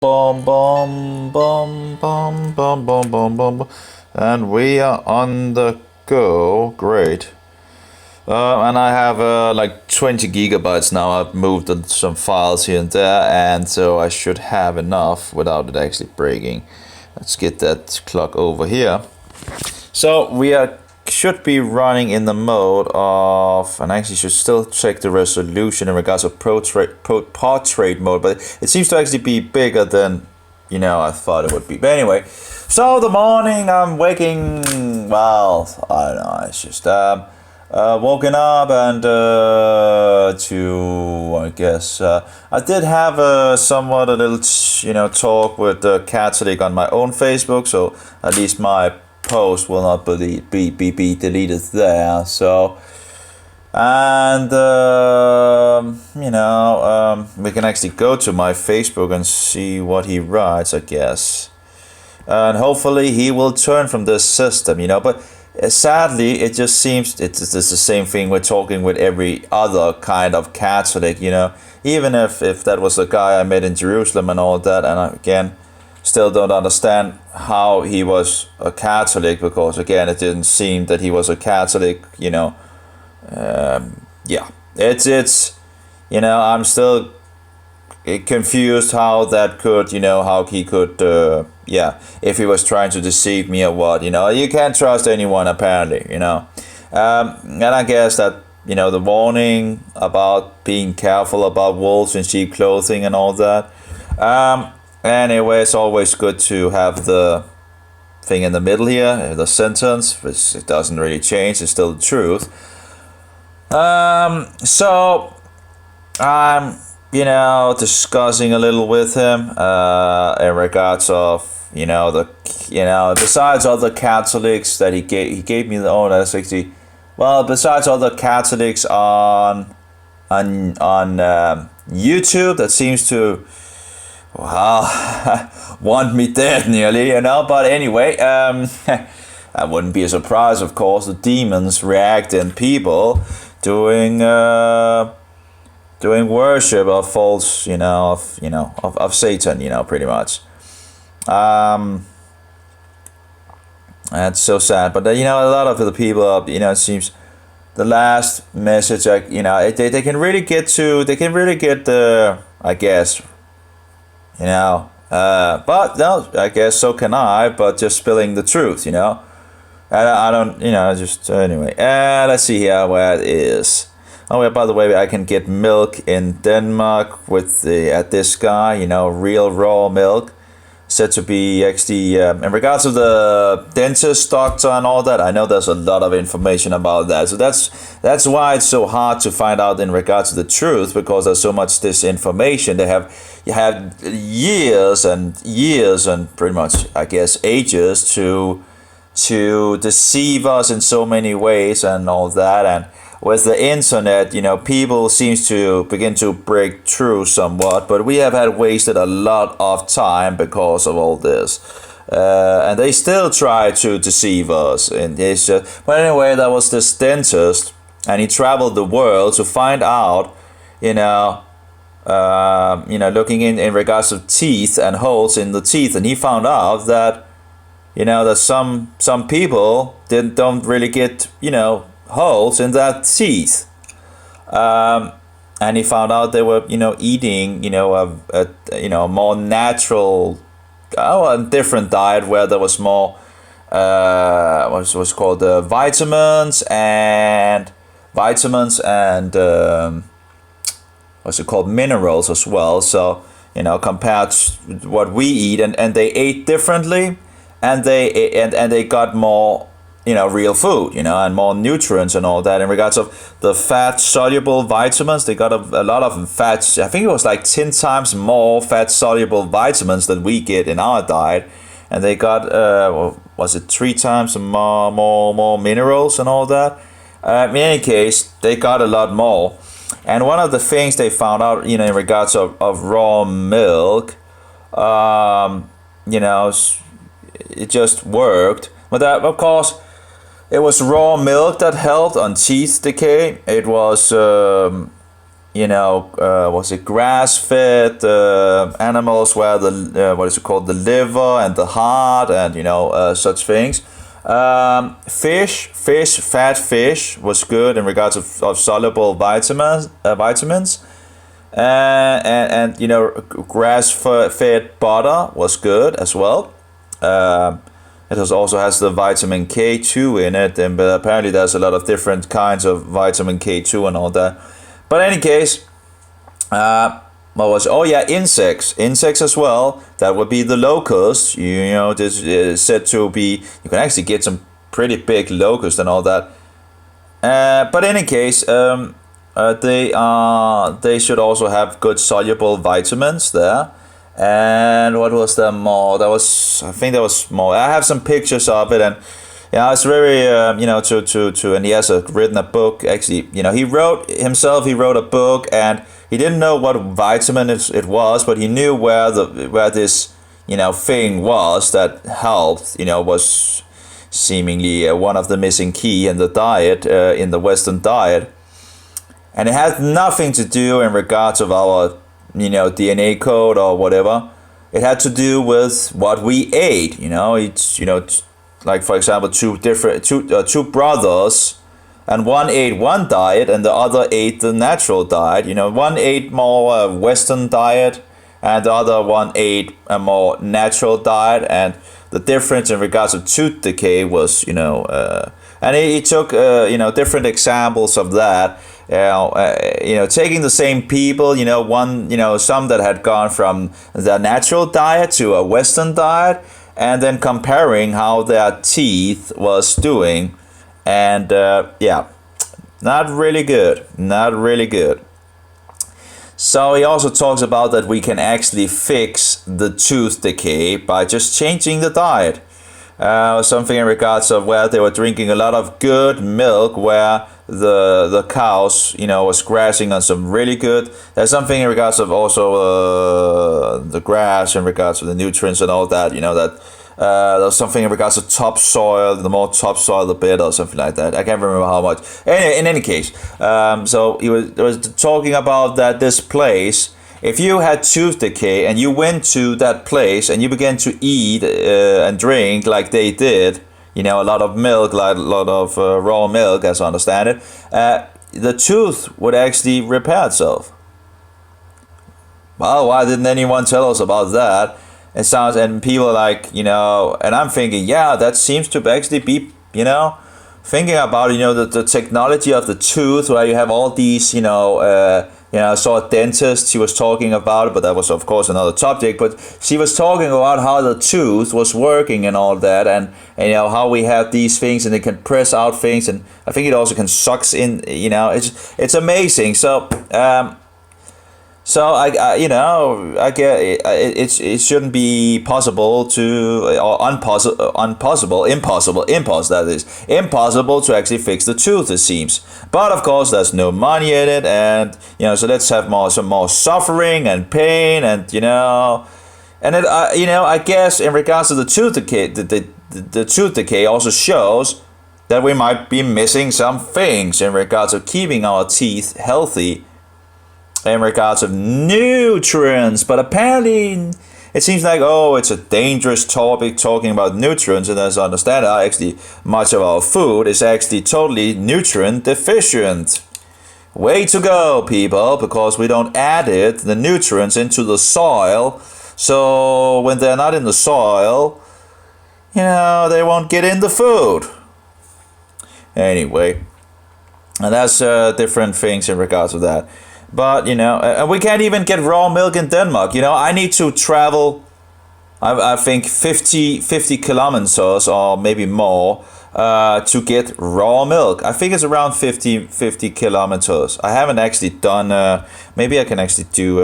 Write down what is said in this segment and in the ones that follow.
Bum bum bum bum bum bum bum bum. And we are on the go. Great. And I have like 20 gigabytes now. I've moved some files here and there, and so I should have enough without it actually breaking. Let's get that clock over here. So we should be running in the mode of, and I actually should still check the resolution in regards of portrait mode, but it seems to actually be bigger than, I thought it would be. But anyway, so the morning I'm waking, well, I don't know, it's just woken up and I guess, I did have a little, talk with the Catholic on my own Facebook, so at least my post will not be deleted there. So, and we can actually go to my Facebook and see what he writes, I guess, and hopefully he will turn from this system, but sadly it just seems it's the same thing we're talking with every other kind of Catholic, even if that was the guy I met in Jerusalem and all that. And again, still don't understand how he was a Catholic, because again, it didn't seem that he was a Catholic. It's I'm still confused how that could, how he could, if he was trying to deceive me or what. You can't trust anyone apparently. And I guess that the warning about being careful about wolves in sheep clothing and all that. Anyway, it's always good to have the thing in the middle here, the sentence, which it doesn't really change, it's still the truth. So I'm, discussing a little with him in regards of, besides other Catholics that he gave me the own S60. Well, besides other Catholics on YouTube that seems to, want me dead nearly, but anyway, that wouldn't be a surprise, of course. The demons react in people doing worship of false, of Satan, pretty much. That's so sad, but a lot of the people, it seems the last message, they can really get the, I guess, but no, I guess so can I, but just spilling the truth, I don't, just, anyway, let's see here where it is. Oh yeah, by the way, I can get milk in Denmark at this guy, real raw milk, said to be actually, in regards to the dentist, doctor and all that, I know there's a lot of information about that. So that's why it's so hard to find out in regards to the truth, because there's so much disinformation. You have years and years and pretty much, I guess, ages to deceive us in so many ways and all that. And with the internet, people seems to begin to break through somewhat, but we have had wasted a lot of time because of all this. And they still try to deceive us. And it's just, but anyway, there was this dentist, and he traveled the world to find out, looking in regards of teeth and holes in the teeth, and he found out that, that some people don't really get, holes in their teeth. And he found out they were, eating, a more natural, a different diet where there was more, what's called vitamins and what's it called, minerals as well. So, compared to what we eat, and they ate differently, and they got more, real food, and more nutrients and all that. In regards of the fat soluble vitamins, they got a lot of fats. I think it was like 10 times more fat soluble vitamins than we get in our diet, and they got was it 3 times more minerals and all that. In any case, they got a lot more. And one of the things they found out, in regards of raw milk, it just worked. But that, of course, it was raw milk that helped on teeth decay. It was was it grass-fed animals where the what is it called, the liver and the heart and such things. Fat fish was good in regards of soluble vitamins. And grass-fed butter was good as well. It also has the vitamin K2 in it, but apparently there's a lot of different kinds of vitamin K2 and all that. But in any case, insects as well. That would be the locusts. This is said to be, you can actually get some pretty big locusts and all that. But in any case, they should also have good soluble vitamins there. And what was there more? I think there was more. I have some pictures of it, and it's very and he has written a book. Actually, he wrote a book, and he didn't know what vitamin it was, but he knew where this thing was that helped. Was seemingly one of the missing key in the diet, in the Western diet. And it has nothing to do in regards of our, DNA code or whatever. It had to do with what we ate. It's like, for example, two brothers, and one ate one diet and the other ate the natural diet. One ate more Western diet, and the other one ate a more natural diet. And the difference in regards of tooth decay was, and he took different examples of that. Taking the same people, some that had gone from the natural diet to a Western diet, and then comparing how their teeth was doing, and not really good. So he also talks about that we can actually fix the tooth decay by just changing the diet. Something in regards of where they were drinking a lot of good milk, where the cows, was grazing on some really good. There's something in regards of also the grass, in regards to the nutrients and all that. There's something in regards to topsoil. The more topsoil, the better, or something like that. I can't remember how much. Anyway, in any case, so he was talking about that this place. If you had tooth decay and you went to that place and you began to eat and drink like they did, a lot of milk, like a lot of raw milk, as I understand it, the tooth would actually repair itself. Well, why didn't anyone tell us about that? It sounds, and people are like, and I'm thinking, that seems to actually be, thinking about, the technology of the tooth, where you have all these, I saw a dentist, she was talking about it, but that was of course another topic, but she was talking about how the tooth was working and all that, and how we have these things and it can press out things, and I think it also can sucks in, it's amazing. So I get it shouldn't be possible to, or impossible to actually fix the tooth, it seems. But of course, there's no money in it, and so let's have some more suffering and pain, and and it I guess in regards to the tooth decay, the tooth decay also shows that we might be missing some things in regards of keeping our teeth healthy, in regards of nutrients. But apparently it seems like, it's a dangerous topic talking about nutrients, and as I understand it, actually much of our food is actually totally nutrient deficient. Way to go, people, because we don't add the nutrients into the soil, so when they're not in the soil, they won't get in the food. Anyway, and that's different things in regards to that. But, and we can't even get raw milk in Denmark. I need to travel, I think 50 kilometers or maybe more to get raw milk. I think it's around 50 kilometers. I haven't actually done, maybe I can actually do,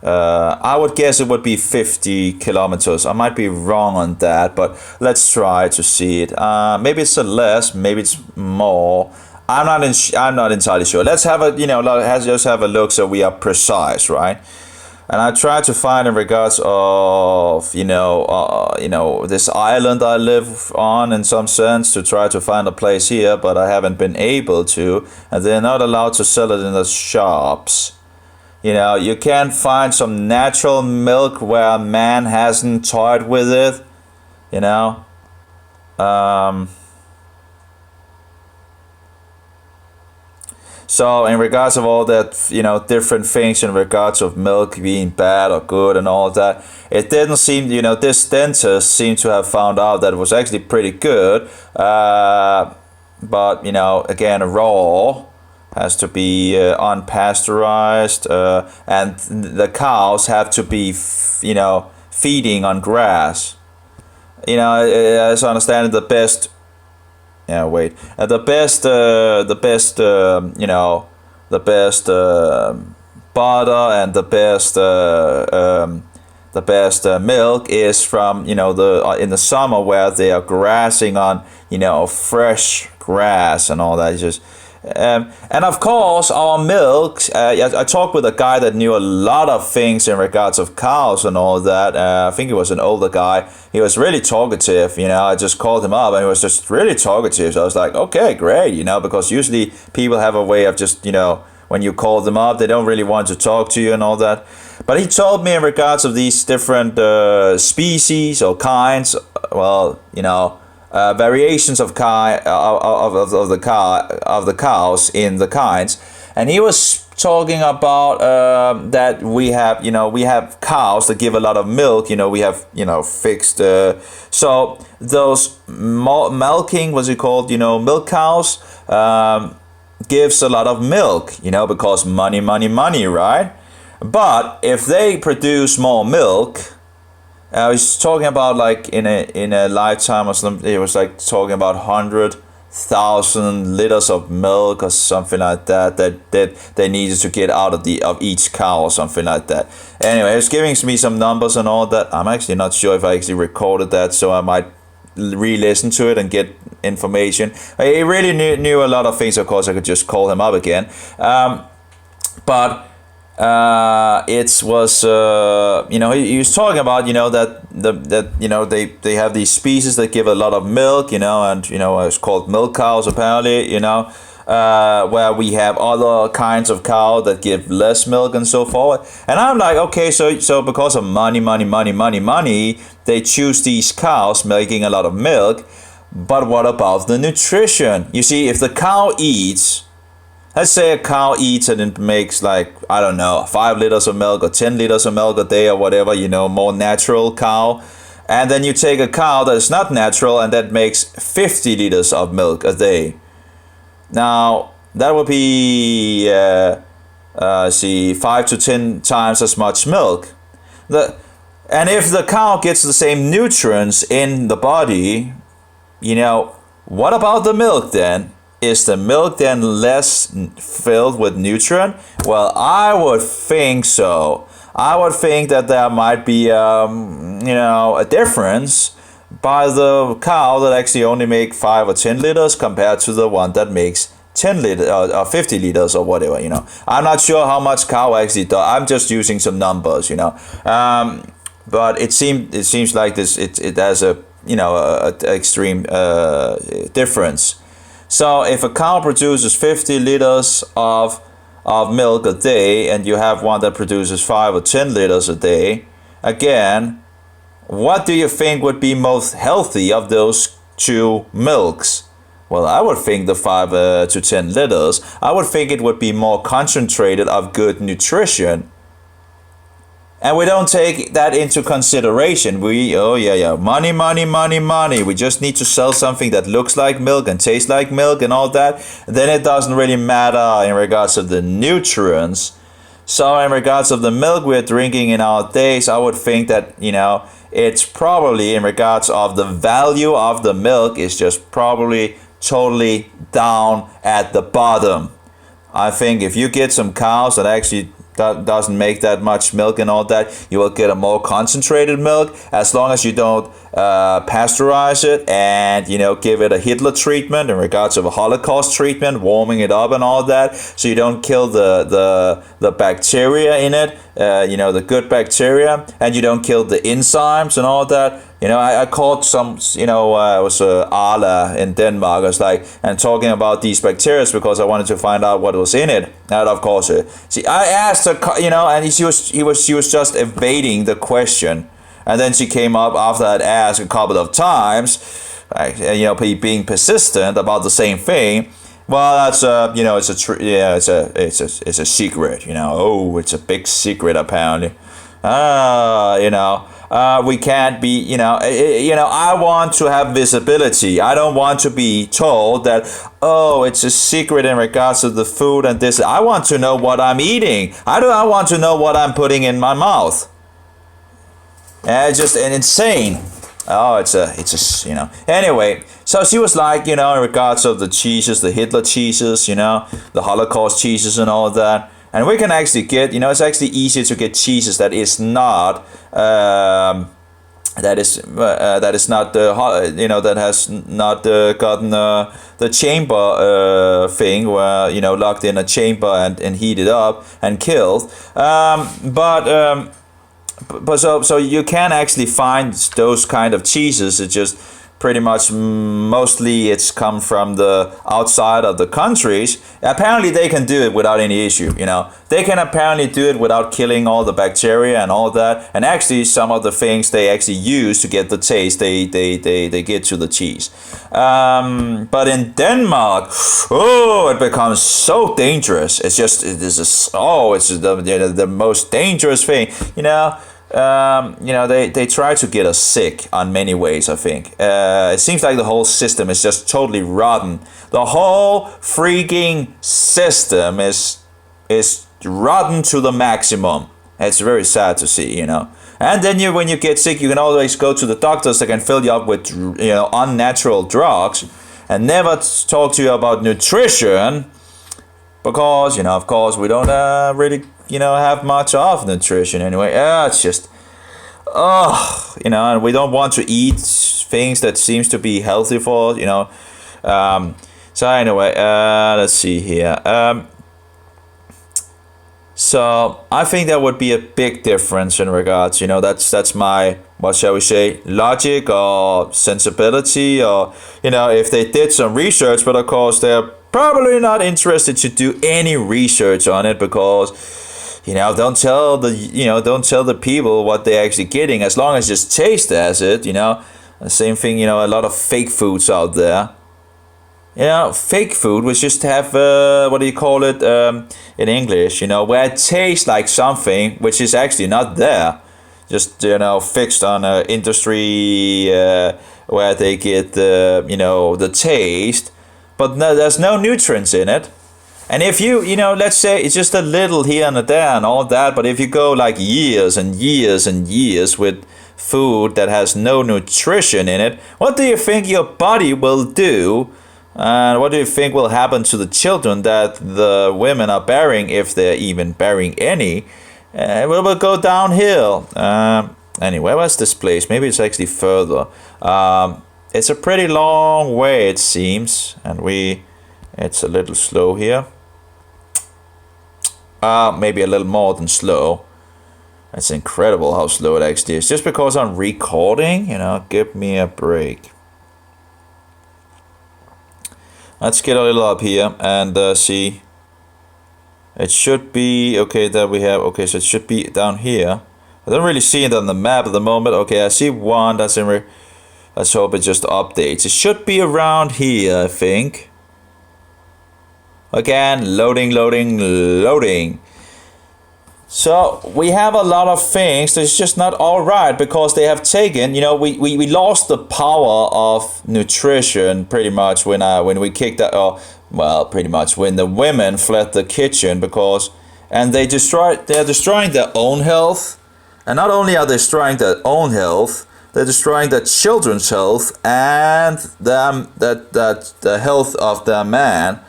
I would guess it would be 50 kilometers. I might be wrong on that, but let's try to see it. Maybe it's less, maybe it's more. I'm not entirely sure. Let's have just have a look so we are precise, right? And I try to find in regards of this island I live on, in some sense, to try to find a place here, but I haven't been able to, and they're not allowed to sell it in the shops. You know, you can't find some natural milk where man hasn't toyed with it. You know. So in regards of all that, you know, different things in regards of milk being bad or good and all that, it didn't seem, you know, this dentist seemed to have found out that it was actually pretty good. But, you know, again, raw has to be unpasteurized, and the cows have to be, you know, feeding on grass. You know, as I understand it, the best. Yeah, wait. The best, you know, the best butter and the best milk is from, you know, the in the summer where they are grassing on, you know, fresh grass and all that. It's just and of course, our milk. I talked with a guy that knew a lot of things in regards of cows and all that. I think he was an older guy. He was really talkative. You know, I just called him up and he was just really talkative. So I was like, okay, great. You know, because usually people have a way of just, you know, when you call them up, they don't really want to talk to you and all that. But he told me in regards of these different species or kinds. Well, you know. Variations of the cows in the kinds, and he was talking about that we have cows that give a lot of milk. You know, we have, you know, fixed. So those milking, what's it called? You know, milk cows gives a lot of milk. You know, because money, right? But if they produce more milk. I was talking about like in a lifetime or something. It was like talking about 100,000 liters of milk or something like that they needed to get out of each cow or something like that. Anyway, it was giving me some numbers and all that. I'm actually not sure if I actually recorded that, so I might re-listen to it and get information. He really knew a lot of things. Of course, I could just call him up again, but. It was you know, he was talking about, you know, that you know they have these species that give a lot of milk, you know, and you know it's called milk cows apparently, you know, where we have other kinds of cow that give less milk and so forth. And I'm like, okay, so because of money, they choose these cows making a lot of milk. But what about the nutrition? You see, if the cow eats. Let's say a cow eats and it makes like, I don't know, 5 liters of milk or 10 liters of milk a day or whatever, you know, more natural cow. And then you take a cow that is not natural and that makes 50 liters of milk a day. Now, that would be, 5 to 10 times as much milk. And if the cow gets the same nutrients in the body, you know, what about the milk then? Is the milk then less filled with nutrient? Well, I would think so. I would think that there might be, you know, a difference by the cow that actually only make 5 or 10 liters compared to the one that makes 10 liters or 50 liters or whatever, you know. I'm not sure how much cow actually does. I'm just using some numbers, you know. But it seems like it has a, you know, a extreme difference. So if a cow produces 50 liters of milk a day and you have one that produces 5 or 10 liters a day, again, what do you think would be most healthy of those two milks? Well, I would think the 5 to 10 liters. I would think it would be more concentrated of good nutrition. And we don't take that into consideration. Money. We just need to sell something that looks like milk and tastes like milk and all that. Then it doesn't really matter in regards of the nutrients. So in regards of the milk we're drinking in our days, I would think that, you know, it's probably in regards of the value of the milk is just probably totally down at the bottom. I think if you get some cows that actually doesn't make that much milk and all that, you will get a more concentrated milk as long as you don't pasteurize it and, you know, give it a Hitler treatment in regards of a Holocaust treatment, warming it up and all that, so you don't kill the bacteria in it. the good bacteria, and you don't kill the enzymes and all that. I called some, it was Arla in Denmark. I was like, and talking about these bacteria because I wanted to find out what was in it. And of course, I asked her, and she was just evading the question. And then she came up after I'd asked a couple of times, being persistent about the same thing. Well, that's it's a secret. It's a big secret apparently. We can't be, I want to have visibility. I don't want to be told that, it's a secret in regards to the food and this. I want to know what I'm eating. I want to know what I'm putting in my mouth. It's just insane. Anyway, so she was like, in regards of the cheeses, the Hitler cheeses, the Holocaust cheeses and all of that. And we can actually get, it's actually easier to get cheeses that is not, that is not that has not gotten the chamber thing where, locked in a chamber and heated up and killed. But so you can actually find those kind of cheeses. It's just pretty much mostly it's come from the outside of the countries. Apparently they can do it without any issue. They can apparently do it without killing all the bacteria and all that. And actually some of the things they actually use to get the taste they get to the cheese. But in Denmark, it becomes so dangerous. It's the most dangerous thing. They try to get us sick on many ways, I think. It seems like the whole system is just totally rotten. The whole freaking system is rotten to the maximum. It's very sad to see, And then when you get sick, you can always go to the doctors that can fill you up with, unnatural drugs and never talk to you about nutrition because, of course, we don't really have much of nutrition anyway. It's just, and we don't want to eat things that seems to be healthy for us, So anyway, let's see here. So I think that would be a big difference in regards, that's my, what shall we say, logic or sensibility, or, if they did some research, but of course they're probably not interested to do any research on it because, don't tell the people what they're actually getting, as long as just taste as it, The same thing, a lot of fake foods out there. Fake food which just have, what do you call it in English, where it tastes like something which is actually not there. Just, fixed on an industry where they get the taste, but no, there's no nutrients in it. And if you, let's say it's just a little here and there and all that, but if you go like years and years and years with food that has no nutrition in it, what do you think your body will do? And what do you think will happen to the children that the women are bearing, if they're even bearing any? It will go downhill. Anyway, where's this place? Maybe it's actually further. It's a pretty long way, it seems, and it's a little slow here. Maybe a little more than slow. It's incredible how slow it actually is. Just because I'm recording, give me a break. Let's get a little up here and see. It should be, okay, there we have, okay, so it should be down here. I don't really see it on the map at the moment. Okay, I see one that's in, let's hope it just updates. It should be around here, I think. Again, loading. So we have a lot of things that's just not all right because they have taken, we lost the power of nutrition pretty much when we kicked that, pretty much when the women fled the kitchen and they're destroying their own health. And not only are they destroying their own health, they're destroying their children's health and the health of their man,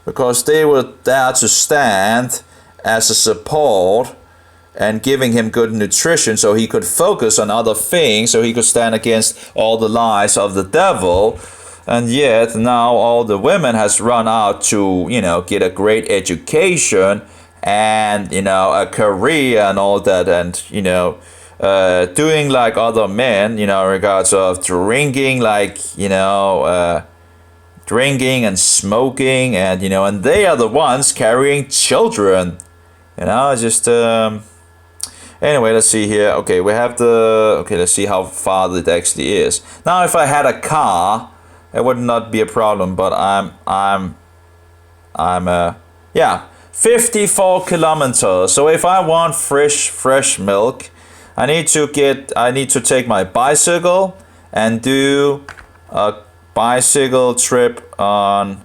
because they were there to stand as a support and giving him good nutrition so he could focus on other things, so he could stand against all the lies of the devil. And yet now all the women has run out to, get a great education and a career and all that, and doing like other men, in regards of drinking, like drinking and smoking, and and they are the ones carrying children. Just anyway, let's see here. Okay, we have let's see how far it actually is. Now, if I had a car, it would not be a problem, but yeah, 54 kilometers. So if I want fresh milk, I need to take my bicycle and do a bicycle trip on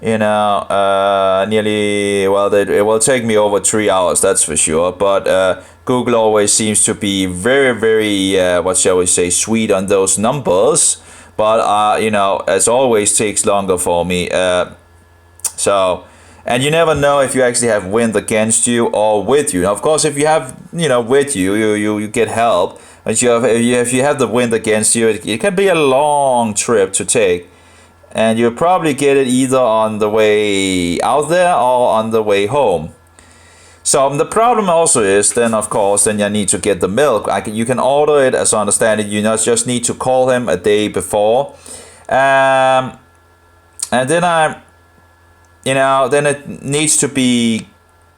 nearly, well, it will take me over 3 hours, that's for sure, but Google always seems to be very, very what shall we say, sweet on those numbers, but as always takes longer for me. So, and you never know if you actually have wind against you or with you. Now, of course, if you have with you, you get help, but if you have the wind against you, it can be a long trip to take. And you'll probably get it either on the way out there or on the way home. So the problem also is then, of course, then you need to get the milk. You can order it, as I understand it. You just need to call him a day before. And then then it needs to be,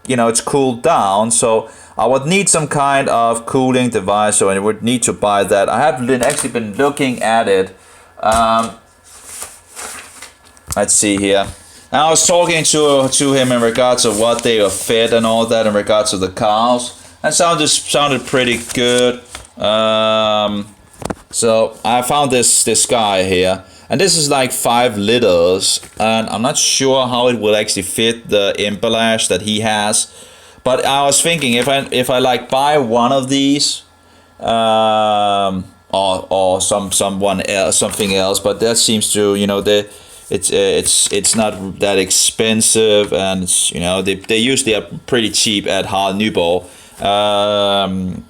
it's cooled down. So I would need some kind of cooling device. So I would need to buy that. I have actually been looking at it. Let's see here. And I was talking to him in regards to what they are fed and all that in regards to the cows. And sounded pretty good. So I found this guy here. And this is like 5 liters. And I'm not sure how it will actually fit the emballage that he has. But I was thinking if I like buy one of these, or someone else, something else, but that seems to it's not that expensive, and it's, they usually are pretty cheap at Harald Nyborg.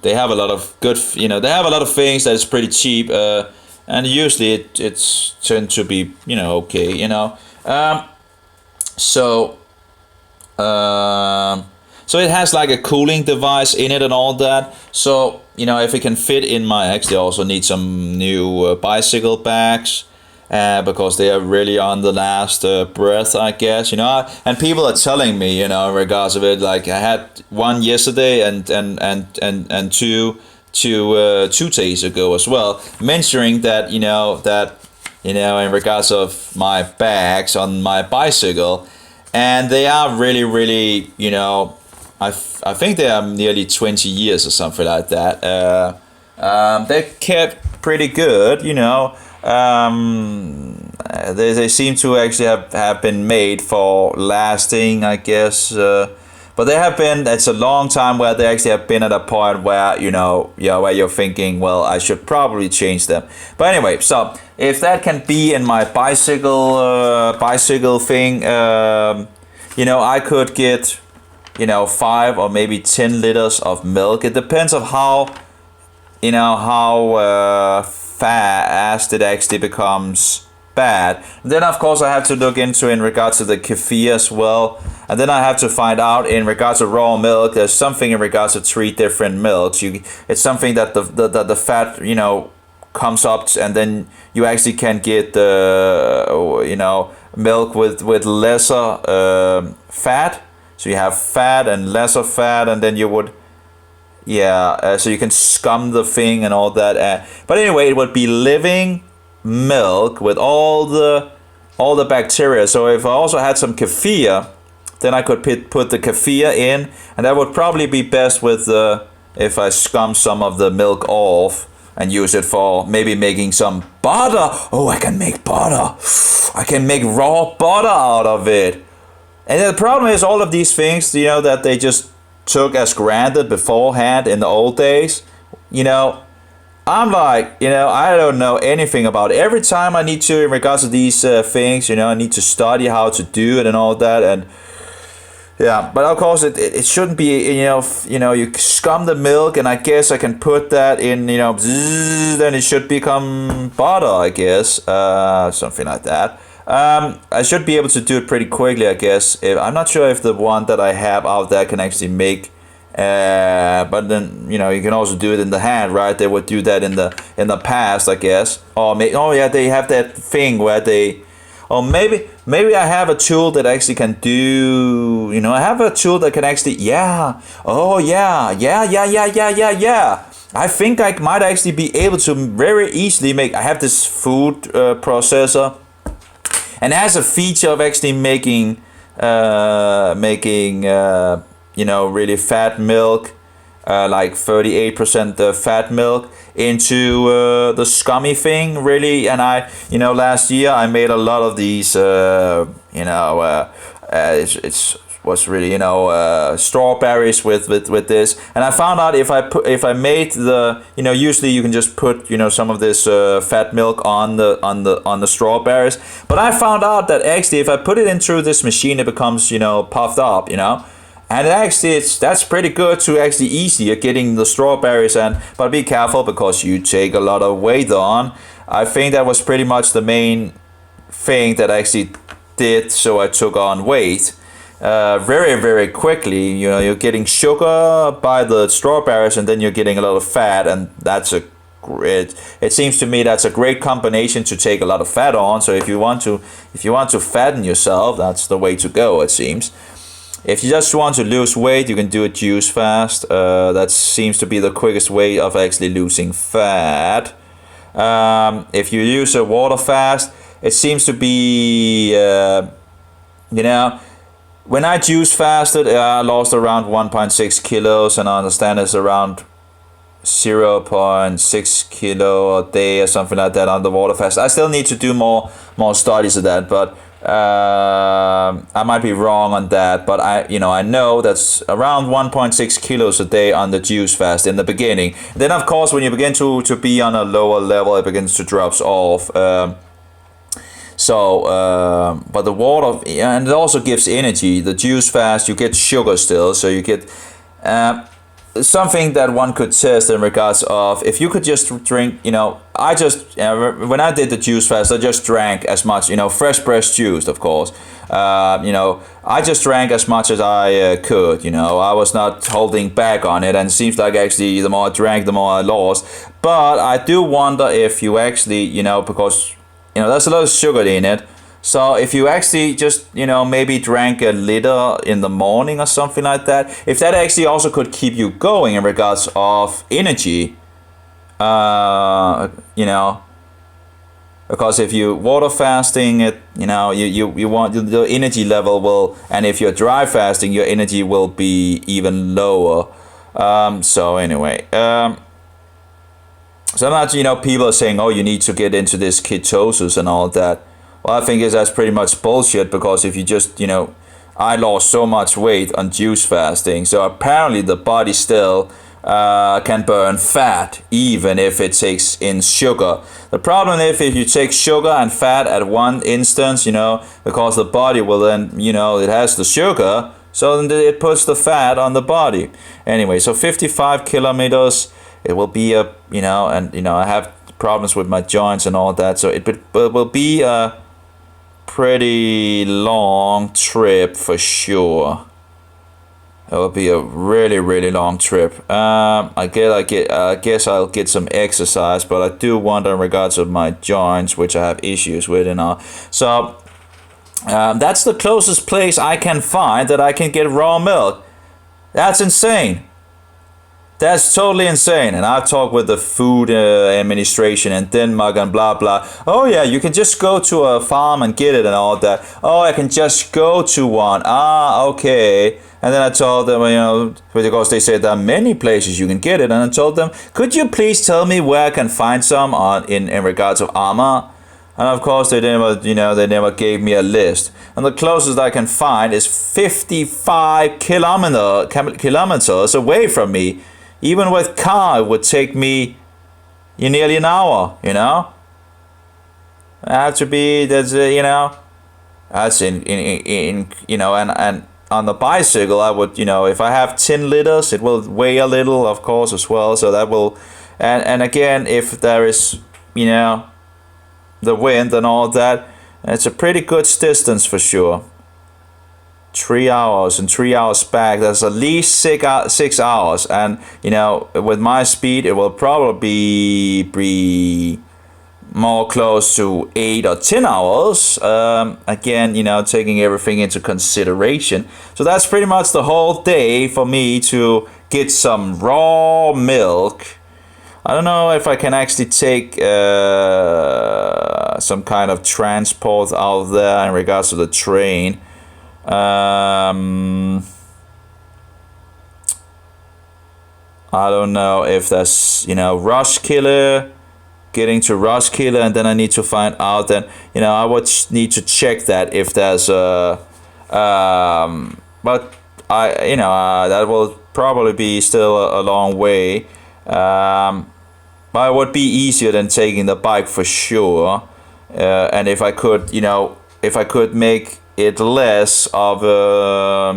They have a lot of good, they have a lot of things that is pretty cheap, and usually it's tend to be okay, so it has like a cooling device in it and all that. So if it can fit in my, actually I also need some new bicycle bags. Because they are really on the last breath, I guess, and people are telling me, in regards of it, like I had one yesterday and two 2 days ago as well, mentioning that, in regards of my bags on my bicycle, and they are really, really, I think they are nearly 20 years or something like that. They're kept pretty good, they seem to actually have been made for lasting, I guess, but they have been, it's a long time where they actually have been at a point where where you're thinking, well, I should probably change them. But anyway, so if that can be in my bicycle thing, I could get 5 or maybe 10 liters of milk. It depends on how fast it actually becomes bad. And then of course I have to look into in regards to the kefir as well, and then I have to find out in regards to raw milk. There's something in regards to 3 different milks. It's something that the fat comes up, and then you actually can get milk with lesser fat. So you have fat and lesser fat, and then you would so you can scum the thing and all that. But anyway, it would be living milk with all the bacteria. So if I also had some kefir, then I could put the kefir in, and that would probably be best with if I scum some of the milk off and use it for maybe making some butter. Oh, I can make butter. I can make raw butter out of it. And the problem is all of these things, that they just took as granted beforehand in the old days. I'm like, I don't know anything about it. Every time I need to, in regards to these things, I need to study how to do it and all that. And yeah, but of course it shouldn't be, you scum the milk, and I guess I can put that in, then it should become butter, I guess, something like that. I should be able to do it pretty quickly, I guess. I'm not sure if the one that I have out there can actually make. But then you can also do it in the hand, right? They would do that in the past, I guess. Or oh yeah, they have that thing where they. Or maybe I have a tool that actually can do. I have a tool that can actually. Yeah. Oh yeah. I think I might actually be able to very easily make. I have this food processor, and it has a feature of actually making really fat milk, like 38% fat milk into the scummy thing, really. And last year I made a lot of these, it's was really strawberries with this, and I found out if I made the usually you can just put some of this fat milk on the strawberries, but I found out that actually if I put it in through this machine, it becomes puffed up, and actually that's pretty good to actually easier getting the strawberries. But be careful because you take a lot of weight on. I think that was pretty much the main thing that I actually did, so I took on weight very, very quickly. You're getting sugar by the strawberries, and then you're getting a lot of fat, and that's it seems to me that's a great combination to take a lot of fat on. So if you want to fatten yourself, that's the way to go, it seems. If you just want to lose weight, you can do it juice fast. That seems to be the quickest way of actually losing fat. If you use a water fast, it seems to be, when I juice fasted, I lost around 1.6 kilos, and I understand it's around 0.6 kilo a day or something like that on the water fast. I still need to do more studies of that, but I might be wrong on that, but I know that's around 1.6 kilos a day on the juice fast in the beginning. Then of course when you begin to be on a lower level, it begins to drop off. But the water, and it also gives energy. The juice fast, you get sugar still, so you get something that one could test in regards of if you could just drink, I just, when I did the juice fast, I just drank as much, fresh pressed juice, of course. I just drank as much as I could, I was not holding back on it, and it seems like actually the more I drank, the more I lost. But I do wonder if you actually, because, there's a lot of sugar in it. So if you actually just, maybe drank a liter in the morning or something like that, if that actually also could keep you going in regards of energy, because if you water fasting, it, you want the energy level will, and if you're dry fasting, your energy will be even lower. So anyway, sometimes, people are saying, oh, you need to get into this ketosis and all that. Well, I think that's pretty much bullshit, because if you just, I lost so much weight on juice fasting, so apparently the body still can burn fat even if it takes in sugar. The problem is if you take sugar and fat at one instance, because the body will then, it has the sugar, so then it puts the fat on the body. Anyway, so 55 kilometers, it will be a, I have problems with my joints and all that, so it will be a pretty long trip for sure. It will be a really, really long trip. I guess I'll get some exercise, but I do wonder in regards of my joints, which I have issues with and all. So that's the closest place I can find that I can get raw milk. That's insane. That's totally insane. And I've talked with the food administration in Denmark and blah blah. Oh yeah, you can just go to a farm and get it and all that. Oh, I can just go to one. Ah, okay. And then I told them, because they said there are many places you can get it. And I told them, could you please tell me where I can find some in regards of Amager? And of course they never gave me a list. And the closest I can find is 55 kilometers away from me. Even with car, it would take me nearly an hour, I have to be, that's and on the bicycle, I would, if I have 10 liters, it will weigh a little, of course, as well. So that will, and again, if there is, the wind and all that, It's a pretty good distance for sure. 3 hours and 3 hours back, that's at least 6 hours, and you know, with my speed it will probably be more close to 8 or 10 hours, again, you know, taking everything into consideration. So that's pretty much the whole day for me to get some raw milk. I don't know if I can actually take some kind of transport out there in regards to the train. I don't know if that's, you know, Roskilde, getting to Roskilde, and then I need to find out that, you know, I would need to check that if there's a, but you know, that will probably be still a long way, but it would be easier than taking the bike for sure, and if I could, you know, if I could make it less of a,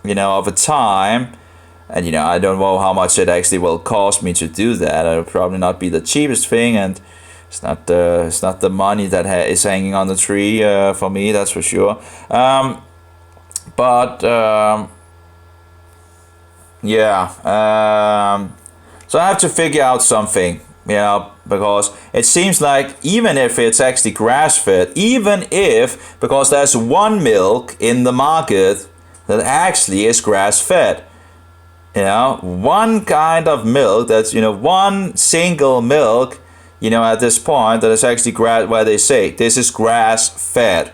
you know, of a time. And you know, I don't know how much it actually will cost me to do that. It'll probably not be the cheapest thing, and it's not the money that is hanging on the tree for me. That's for sure. Yeah. So I have to figure out something, you know, because it seems like even if it's actually grass fed, even if, because there's one milk in the market that actually is grass fed. You know, one kind of milk that's, you know, one single milk, you know, at this point that is actually grass, where they say this is grass fed,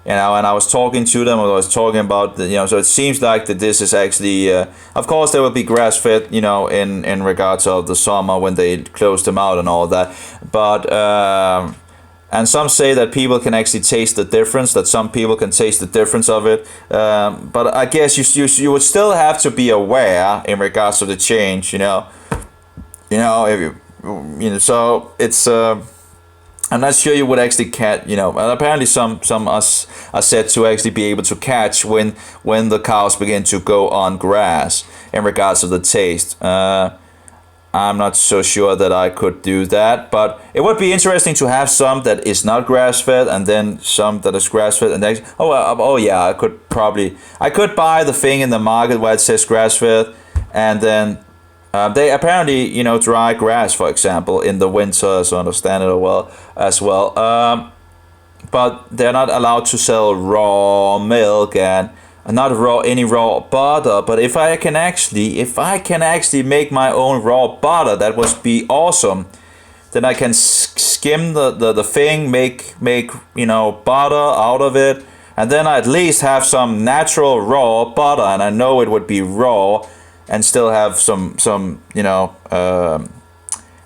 you know, and I was talking to them, I was talking about the, you know, so it seems like that this is actually, of course there will be grass fed, you know, in regards of the summer when they close them out and all that, but, and some say that people can actually taste the difference, that some people can taste the difference of it. But I guess you would still have to be aware in regards to the change, you know. You know, if you know, so it's, I'm not sure you would actually catch, you know, and apparently some are said to actually be able to catch when the cows begin to go on grass in regards to the taste. I'm not so sure that I could do that, but it would be interesting to have some that is not grass-fed and then some that is grass-fed, and then, oh yeah, I could buy the thing in the market where it says grass-fed, and then they apparently, you know, dry grass, for example, in the winter, so I understand it as well. But they're not allowed to sell raw milk and not any raw butter. But if I can actually make my own raw butter, that would be awesome. Then I can skim the thing, make you know, butter out of it, and then I at least have some natural raw butter, and I know it would be raw and still have some you know, and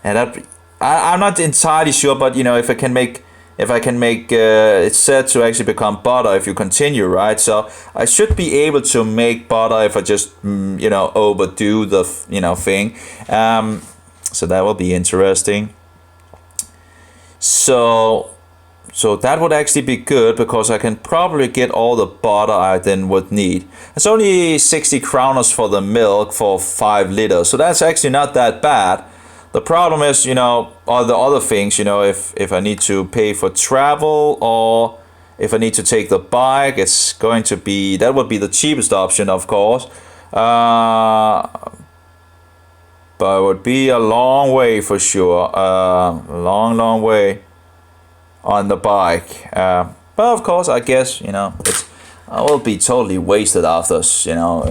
that I'm not entirely sure, but you know, if I can make it's said to actually become butter if you continue, right? So I should be able to make butter if I just you know, overdo the, you know, thing. So that will be interesting. So that would actually be good, because I can probably get all the butter I then would need. It's only 60 kroners for the milk for 5 liters, so that's actually not that bad. The problem is, you know, all the other things, you know, if I need to pay for travel, or if I need to take the bike, it's going to be, that would be the cheapest option, of course. But it would be a long way for sure, long way on the bike. But of course, I guess, you know, I will be totally wasted after, you know,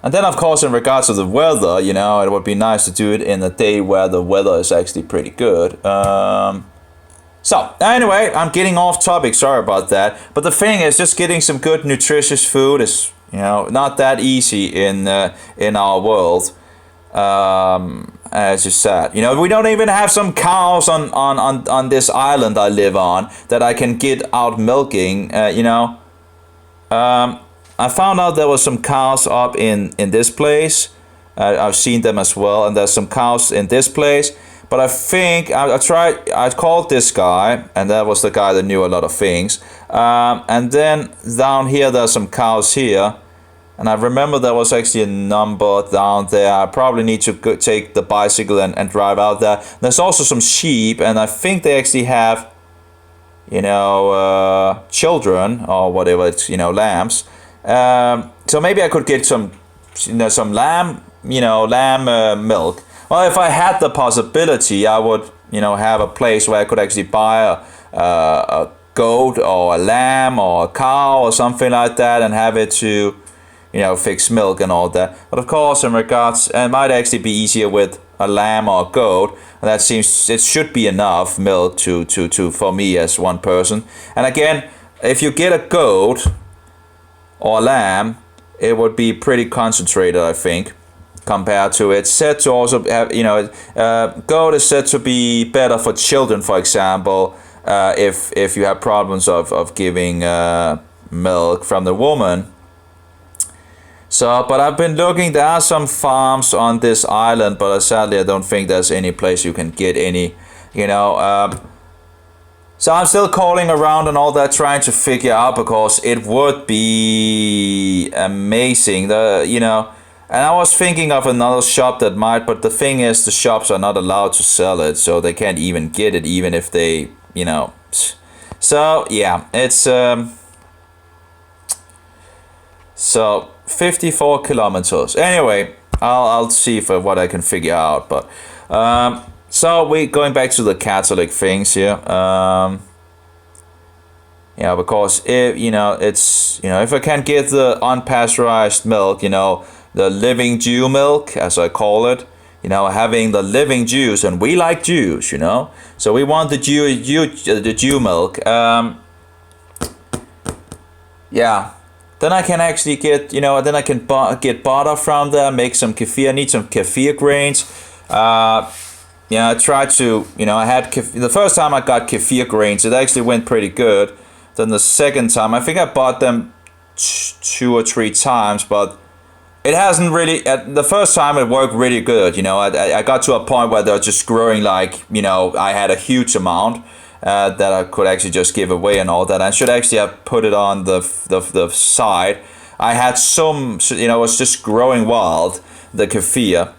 and then of course, in regards to the weather, you know, it would be nice to do it in a day where the weather is actually pretty good. So anyway, I'm getting off topic, sorry about that. But the thing is, just getting some good nutritious food is, you know, not that easy in our world. As you said, you know, we don't even have some cows on this island I live on that I can get out milking, you know. I found out there was some cows up in this place. I've seen them as well, and there's some cows in this place. But I think I called this guy, and that was the guy that knew a lot of things. And then down here, there's some cows here. And I remember there was actually a number down there. I probably need to take the bicycle and drive out there. There's also some sheep, and I think they actually have, children or whatever. It's lambs. So maybe I could get some, some lamb milk. Well, if I had the possibility, I would, have a place where I could actually buy a goat or a lamb or a cow or something like that, and have it to fix milk and all that. But of course, in regards, it might actually be easier with a lamb or a goat. That seems, it should be enough milk to for me as one person. And again, if you get a goat or a lamb, it would be pretty concentrated, I think, compared to, it's said to also have, goat is said to be better for children, for example, if you have problems of giving milk from the woman. So, but I've been looking, there are some farms on this island, but sadly I don't think there's any place you can get any, so I'm still calling around and all that, trying to figure out, because it would be amazing, and I was thinking of another shop that might, but the thing is, the shops are not allowed to sell it, so they can't even get it, even if they, so yeah, it's, so 54 kilometers. Anyway, I'll see what I can figure out. But so we going back to the Catholic things here. Yeah, because if it's if I can get the unpasteurized milk, the living Jew milk, as I call it, having the living Jews, and we like Jews, so we want the Jew milk. Yeah. Then I can actually get, then I can get butter from there, make some kefir. I need some kefir grains. I tried to, I had the first time I got kefir grains, it actually went pretty good. Then the second time, I think I bought them 2 or 3 times, but it hasn't really, the first time it worked really good. I got to a point where they're just growing like, I had a huge amount. That I could actually just give away and all that. I should actually have put it on the side. I had some, it was just growing wild, the kefir.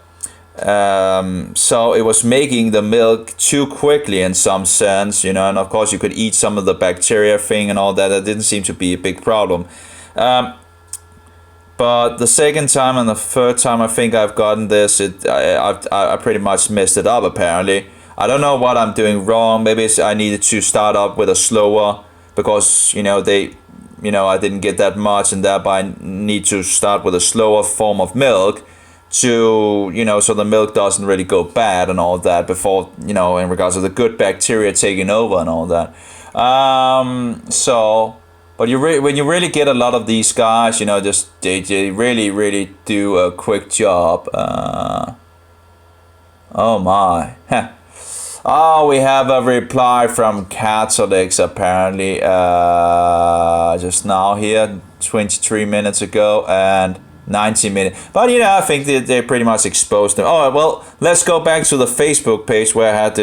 So it was making the milk too quickly in some sense, and of course you could eat some of the bacteria thing and all that. That didn't seem to be a big problem. But the second time and the third time I think I've gotten this, I pretty much messed it up apparently. I don't know what I'm doing wrong. Maybe I needed to start up with a slower, because I didn't get that much, and thereby I need to start with a slower form of milk to so the milk doesn't really go bad and all that before in regards to the good bacteria taking over and all that. But when you really get a lot of these guys, just they really do a quick job. Oh my. Oh, we have a reply from Catholics apparently just now here, 23 minutes ago and 90 minutes. But I think they pretty much exposed them. Oh well, let's go back to the Facebook page where I had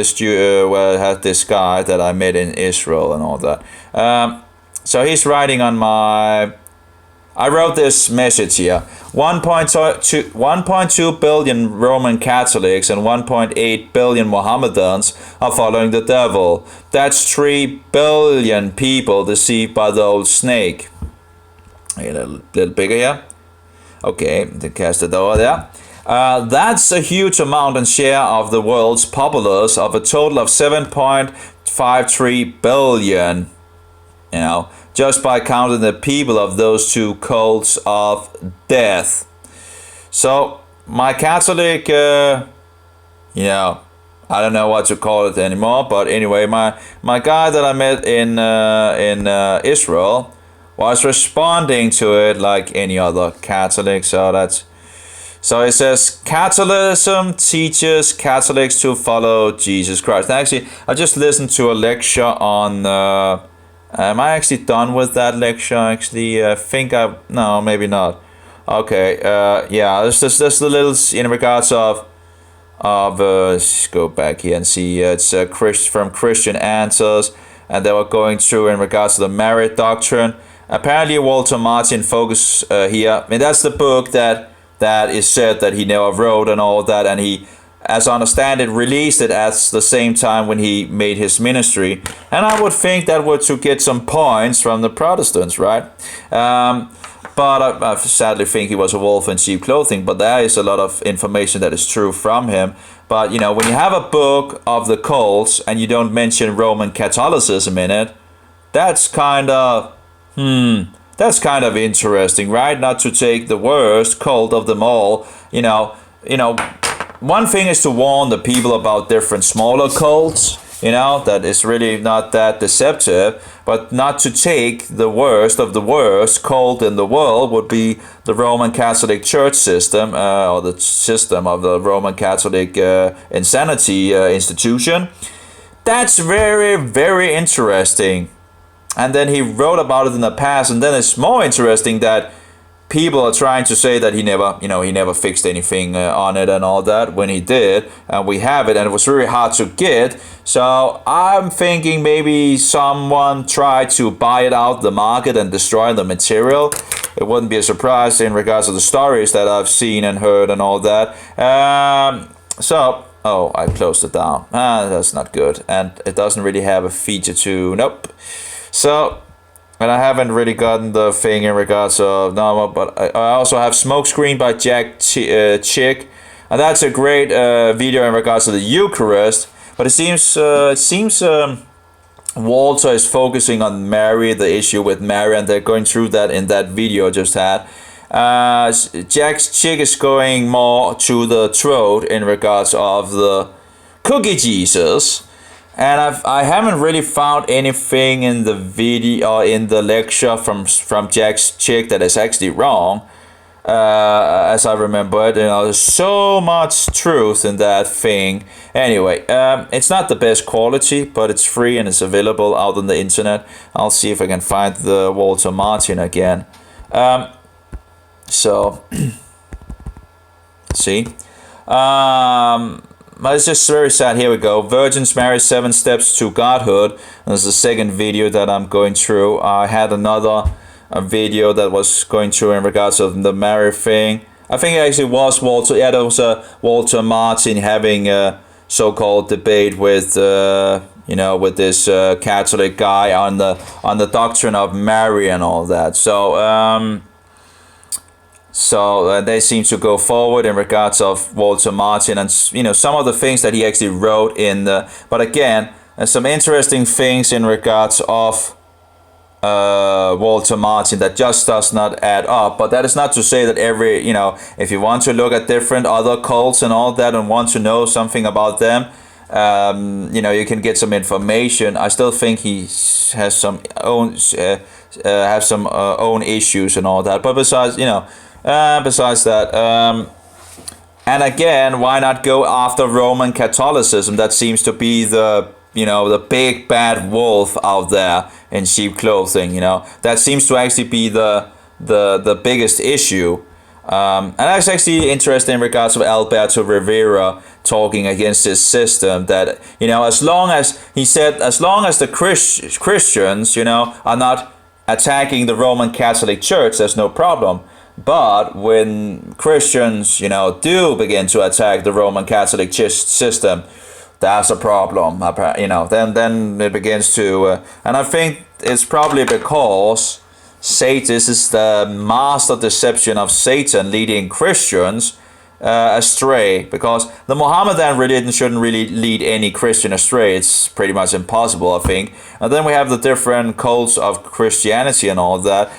this guy that I met in Israel and all that. So he's writing on my. I wrote this message here. 1.2 billion Roman Catholics and 1.8 billion Mohammedans are following the devil. That's 3 billion people deceived by the old snake. A little bigger here. Okay, the cast it over there. That's a huge amount and share of the world's populace of a total of 7.53 billion. Just by counting the people of those 2 cults of death. So my Catholic, I don't know what to call it anymore, but anyway, my guy that I met in Israel was responding to it like any other Catholic. So it says Catholicism teaches Catholics to follow Jesus Christ. And actually, I just listened to a lecture on. Am I actually done with that lecture? Actually, I think no, maybe not. Okay, yeah, there's the little, in regards of let's go back here and see, it's from Christian Answers, and they were going through in regards to the marriage doctrine, apparently Walter Martin focus here. I mean, that's the book that is said that he never wrote and all that, and he, as I understand it, released it at the same time when he made his ministry. And I would think that were to get some points from the Protestants, right? But I sadly think he was a wolf in sheep clothing, but there is a lot of information that is true from him. But, you know, when you have a book of the cults and you don't mention Roman Catholicism in it, that's kind of, that's kind of interesting, right? Not to take the worst cult of them all. You know, one thing is to warn the people about different smaller cults, you know, that is really not that deceptive, but not to take the worst of the worst cult in the world would be the Roman Catholic Church system, or the system of the Roman Catholic insanity institution. That's very, very interesting. And then he wrote about it in the past, and then it's more interesting that people are trying to say that he never fixed anything on it and all that, when he did, and we have it, and it was really hard to get. So I'm thinking maybe someone tried to buy it out the market and destroy the material. It wouldn't be a surprise in regards to the stories that I've seen and heard and all that. Oh, I closed it down. That's not good, and it doesn't really have a feature to, nope. So, and I haven't really gotten the thing in regards of Nama, but I also have Smokescreen by Jack Chick, and that's a great video in regards to the Eucharist. But it seems Walter is focusing on Mary, the issue with Mary, and they're going through that in that video I just had. Jack's Chick is going more to the throat in regards of the cookie Jesus. And I haven't really found anything in the video or in the lecture from Jack's Chick that is actually wrong. As I remember it, you know, there's so much truth in that thing. Anyway, it's not the best quality, but it's free and it's available out on the internet. I'll see if I can find the Walter Martin again. See. But it's just very sad. Here we go. Virgin's Mary 7 Steps to Godhood. This is the second video that I'm going through. I had another video that was going through in regards of the Mary thing. I think it actually was Walter. Yeah, there was a Walter Martin having a so-called debate with with this Catholic guy on the doctrine of Mary and all that. So they seem to go forward in regards of Walter Martin and, you know, some of the things that he actually wrote in the... But again, there's some interesting things in regards of Walter Martin that just does not add up. But that is not to say that if you want to look at different other cults and all that and want to know something about them, you can get some information. I still think he has some own own issues and all that. But besides that, and again, why not go after Roman Catholicism? That seems to be the big bad wolf out there in sheep clothing. That seems to actually be the biggest issue. And that's actually interesting in regards to Alberto Rivera talking against his system. That as long as the Christians are not attacking the Roman Catholic Church, there's no problem. But when Christians, do begin to attack the Roman Catholic system, that's a problem. Then it begins to, and I think it's probably because this is the master deception of Satan leading Christians astray, because the Mohammedan religion shouldn't really lead any Christian astray. It's pretty much impossible, I think. And then we have the different cults of Christianity and all that.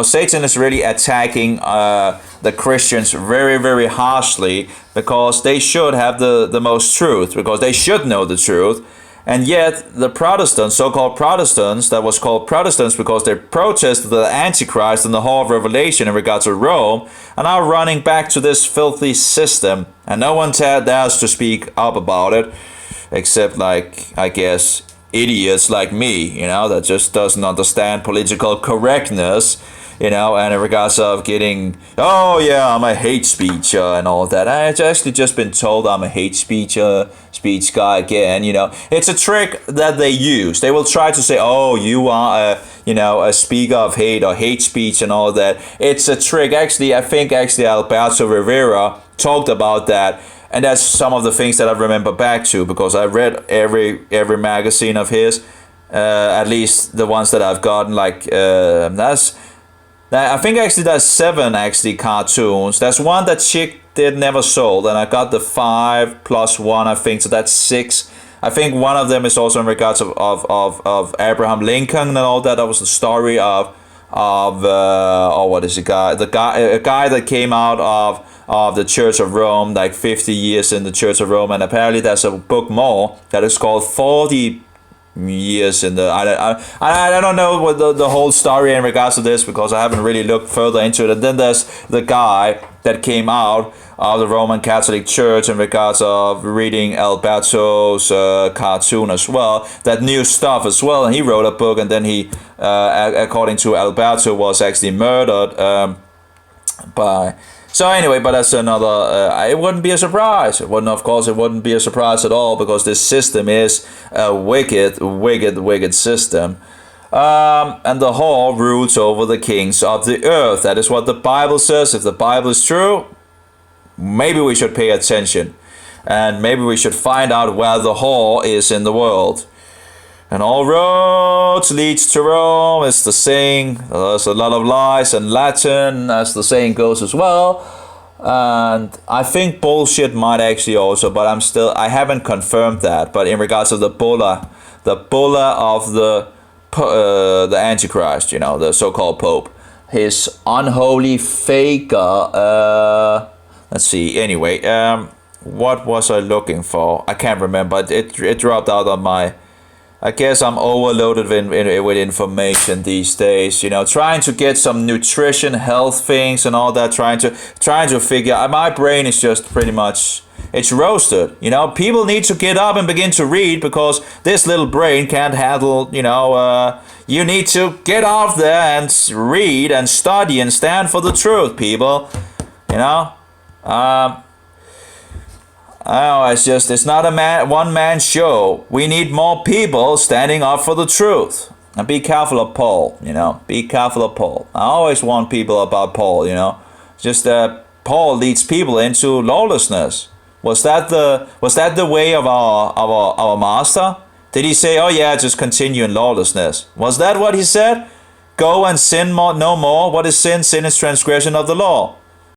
Satan is really attacking the Christians very, very harshly, because they should have the most truth, because they should know the truth. And yet the Protestants, so-called Protestants, that was called Protestants because they protested the Antichrist and the Hall of Revelation in regards to Rome, are now running back to this filthy system. And no one dares to speak up about it, except, I guess, idiots like me, that just doesn't understand political correctness. and in regards of getting, oh yeah, I'm a hate speech and all that. I actually just been told I'm a hate speech guy again. It's a trick that they use. They will try to say, oh, you are a speaker of hate or hate speech and all that. It's a trick. Actually, I think Alberto Rivera talked about that. And that's some of the things that I remember back to, because I read every magazine of his, at least the ones that I've gotten. Like I think actually there's 7 cartoons. There's one that Chick did never sold, and I got the 5 plus 1, I think, so that's 6. I think one of them is also in regards of Abraham Lincoln and all that. That was the story of what is a guy that came out of the Church of Rome, like 50 years in the Church of Rome, and apparently there's a book more that is called 40 years in the I don't know what the whole story in regards to this, because I haven't really looked further into it. And then there's the guy that came out of the Roman Catholic Church in regards of reading Alberto's cartoon as well, that knew stuff as well, and he wrote a book, and then he according to Alberto was actually murdered by. So anyway, but that's another, it wouldn't be a surprise. It wouldn't be a surprise at all, because this system is a wicked system. And the whore rules over the kings of the earth. That is what the Bible says. If the Bible is true, maybe we should pay attention. And maybe we should find out where the whore is in the world. And all roads leads to Rome is the saying. There's a lot of lies in Latin, as the saying goes as well. And I think bullshit might actually also, but I haven't confirmed that. But in regards to the bulla of the Antichrist, the so-called Pope, his unholy faker. Let's see. Anyway, what was I looking for? I can't remember. It dropped out on my. I guess I'm overloaded with information these days, trying to get some nutrition, health things and all that, trying to figure out. My brain is just pretty much, it's roasted, people need to get up and begin to read, because this little brain can't handle, you need to get off there and read and study and stand for the truth, people, Oh, it's not a one-man show. We need more people standing up for the truth. And be careful of Paul, Be careful of Paul. I always warn people about Paul, Just that Paul leads people into lawlessness. Was that the way of our master? Did he say, oh yeah, just continue in lawlessness? Was that what he said? Go and sin no more. What is sin? Sin is transgression of the law.